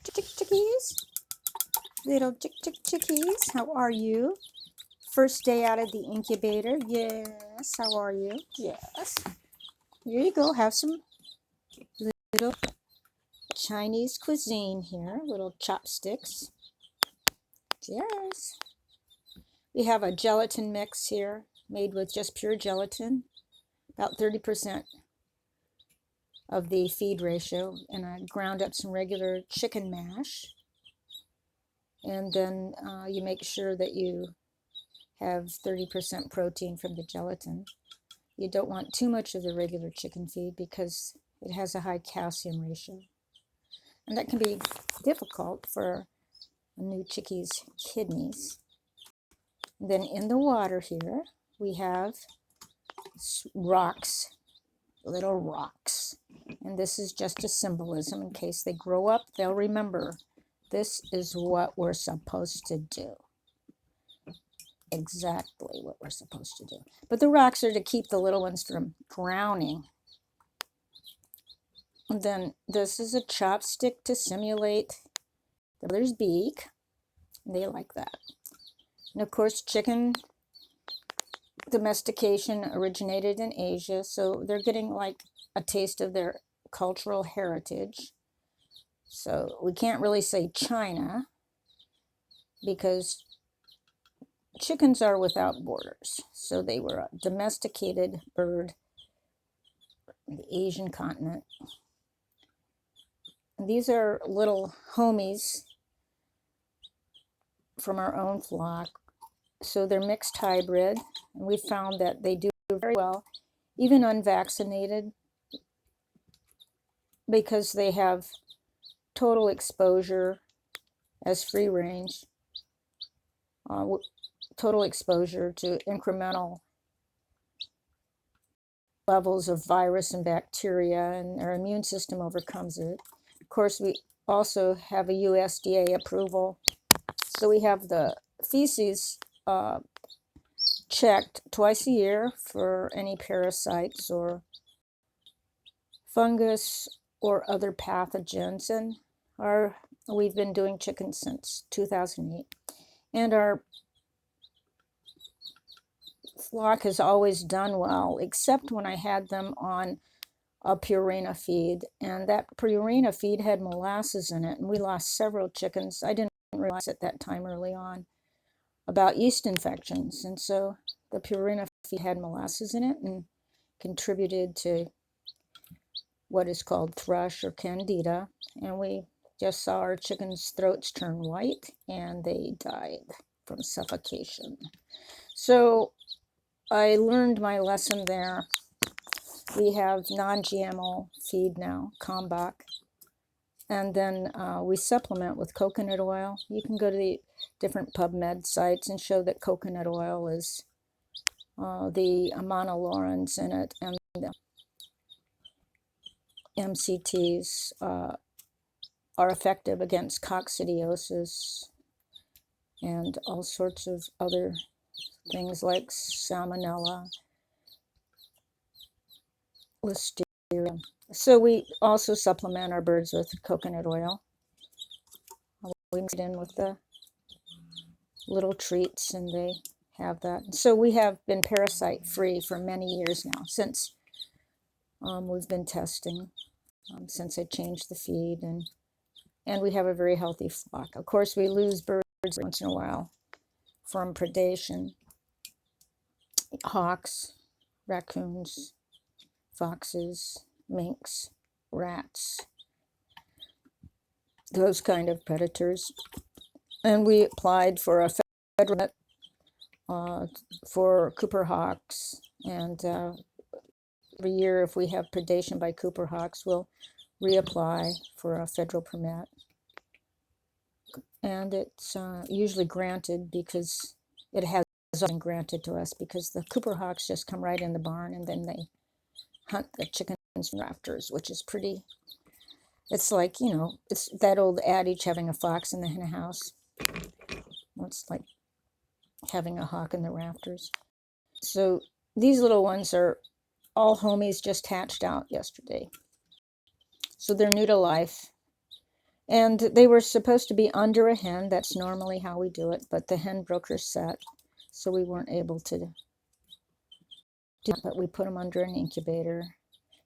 Chickies, little chickies, how are you? First day out of the incubator. Yes, how are you? Yes. Here you go. Have some little Chinese cuisine here, little chopsticks. Yes. We have a gelatin mix here made with just pure gelatin, about 30% of the feed ratio, and I ground up some regular chicken mash. And then you make sure that you have 30% protein from the gelatin. You don't want too much of the regular chicken feed because it has a high calcium ratio. And that can be difficult for a new chickie's kidneys. And then in the water here, we have rocks, little rocks. And this is just a symbolism in case they grow up, they'll remember this is what we're supposed to do. Exactly what we're supposed to do. But the rocks are to keep the little ones from drowning. And then this is a chopstick to simulate the mother's beak. They like that. And of course, chicken domestication originated in Asia, so they're getting like a taste of their cultural heritage. So we can't really say China because chickens are without borders. So they were a domesticated bird in the Asian continent. And these are little homies from our own flock. So they're mixed hybrid, and we found that they do very well, even unvaccinated, because they have total exposure as free range, total exposure to incremental levels of virus and bacteria, and their immune system overcomes it. Of course, we also have a USDA approval, so we have the feces checked twice a year for any parasites or fungus or other pathogens. And we've been doing chicken since 2008. And our flock has always done well, except when I had them on a Purina feed. And that Purina feed had molasses in it, and we lost several chickens. I didn't realize at that time early on about yeast infections. And so the Purina feed had molasses in it and contributed to what is called thrush or candida. And we just saw our chickens' throats turn white and they died from suffocation. So I learned my lesson there. We have non-GMO feed now, Kalmbach. And then we supplement with coconut oil. You can go to the different PubMed sites and show that coconut oil is the monolaurins in it, and the MCTs are effective against coccidiosis and all sorts of other things like salmonella, listeria. So we also supplement our birds with coconut oil. We mix it in with the little treats and they have that. So we have been parasite free for many years now, since we've been testing, since I changed the feed, and we have a very healthy flock. Of course, we lose birds once in a while from predation. Hawks, raccoons, foxes, minks, rats, those kind of predators. And we applied for a federal permit for Cooper hawks, and every year if we have predation by Cooper hawks, we'll reapply for a federal permit. And it's usually granted because it has been granted to us, because the Cooper hawks just come right in the barn and then they hunt the chickens from rafters, which is pretty, it's like, you know, it's that old adage, having a fox in the hen house. Well, it's like having a hawk in the rafters. So these little ones are all homies, just hatched out yesterday. So they're new to life. And they were supposed to be under a hen. That's normally how we do it, but the hen broke her set, so we weren't able to do that, but we put them under an incubator.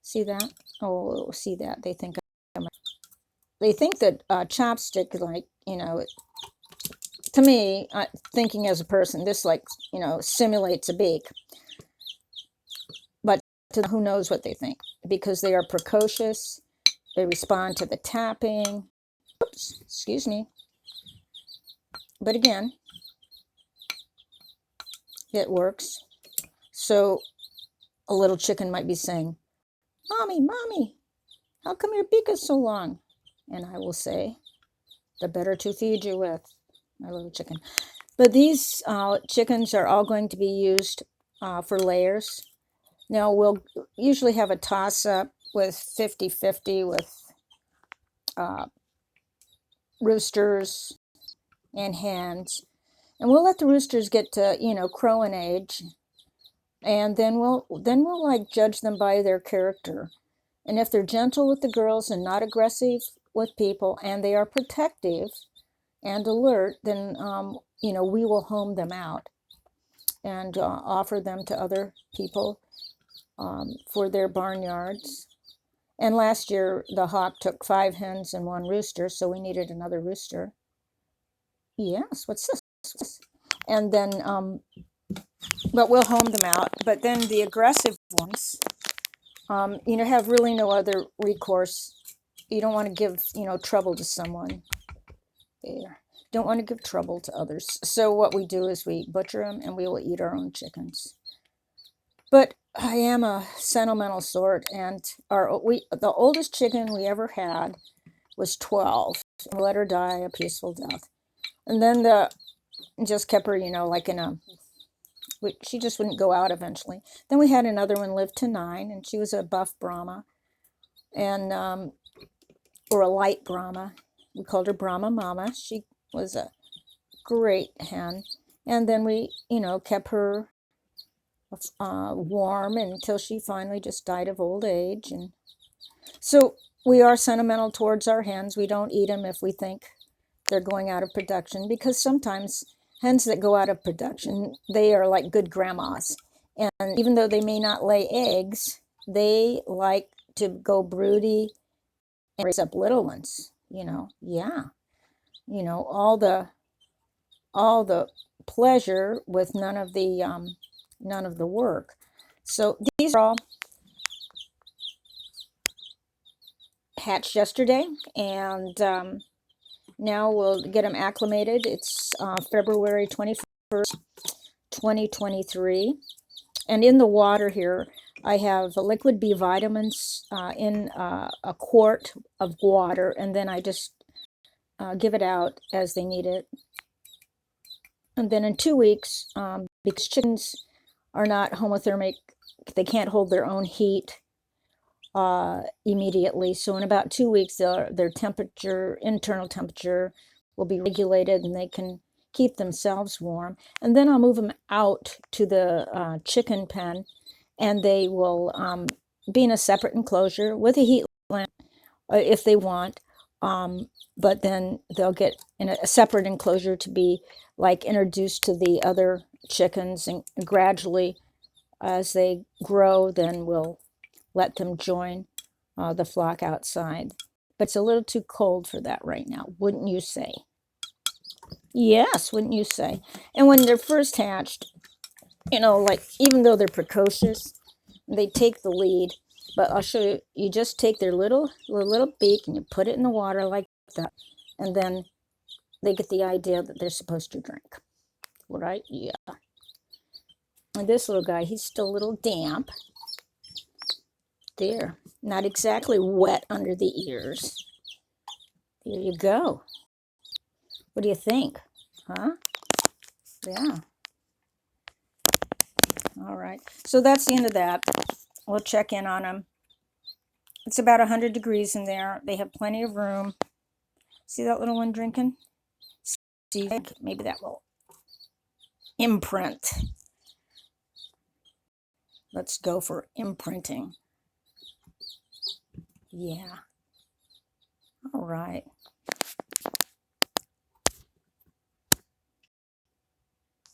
See that? Oh, see that? They think that chopstick, like, you know, to me, thinking as a person, this, like, you know, simulates a beak. But to who knows what they think, because they are precocious. They respond to the tapping. Oops, excuse me. But again, it works. So a little chicken might be saying, "Mommy, Mommy, how come your beak is so long?" And I will say, "The better to feed you with, my little chicken." But these chickens are all going to be used for layers. Now, we'll usually have a toss-up with 50-50 with roosters and hens. And we'll let the roosters get to, you know, crowing age. And then we'll like judge them by their character. And if they're gentle with the girls and not aggressive with people, and they are protective and alert, then, you know, we will home them out and offer them to other people for their barnyards. And last year, the hawk took 5 hens and 1 rooster, so we needed another rooster. Yes, what's this? And then, but we'll home them out. But then the aggressive ones, you know, have really no other recourse. You don't want to give, you know, trouble to someone. There. Don't want to give trouble to others. So what we do is we butcher them and we will eat our own chickens. But I am a sentimental sort, and the oldest chicken we ever had was 12. And we let her die a peaceful death. And then just kept her, you know, like she just wouldn't go out eventually. Then we had another one live to 9, and she was a buff Brahma, and or a light Brahma. We called her Brahma Mama. She was a great hen. And then we, you know, kept her warm until she finally just died of old age. And so we are sentimental towards our hens. We don't eat them if we think they're going out of production, because sometimes hens that go out of production, they are like good grandmas. And even though they may not lay eggs, they like to go broody and raise up little ones, you know. Yeah. You know, all the pleasure with none of the work. So these are all hatched yesterday, and now we'll get them acclimated. It's February 21st, 2023. And in the water here, I have liquid B vitamins in a quart of water, and then I just give it out as they need it. And then in 2 weeks, because chickens are not homothermic, they can't hold their own heat immediately. So in about 2 weeks, their temperature, internal temperature, will be regulated, and they can keep themselves warm. And then I'll move them out to the chicken pen, and they will be in a separate enclosure with a heat lamp if they want. But then they'll get in a separate enclosure to be like introduced to the other chickens, and gradually, as they grow, then we'll let them join the flock outside. But it's a little too cold for that right now, wouldn't you say? Yes, wouldn't you say? And when they're first hatched, you know, like, even though they're precocious, they take the lead. But I'll show you. You just take their little beak and you put it in the water like that, and then they get the idea that they're supposed to drink. Right? Yeah. And this little guy, he's still a little damp. There. Not exactly wet under the ears. There you go. What do you think? Huh? Yeah. All right. So that's the end of that. We'll check in on them. It's about 100 degrees in there. They have plenty of room. See that little one drinking? See, maybe that will imprint. Let's go for imprinting. Yeah. All right.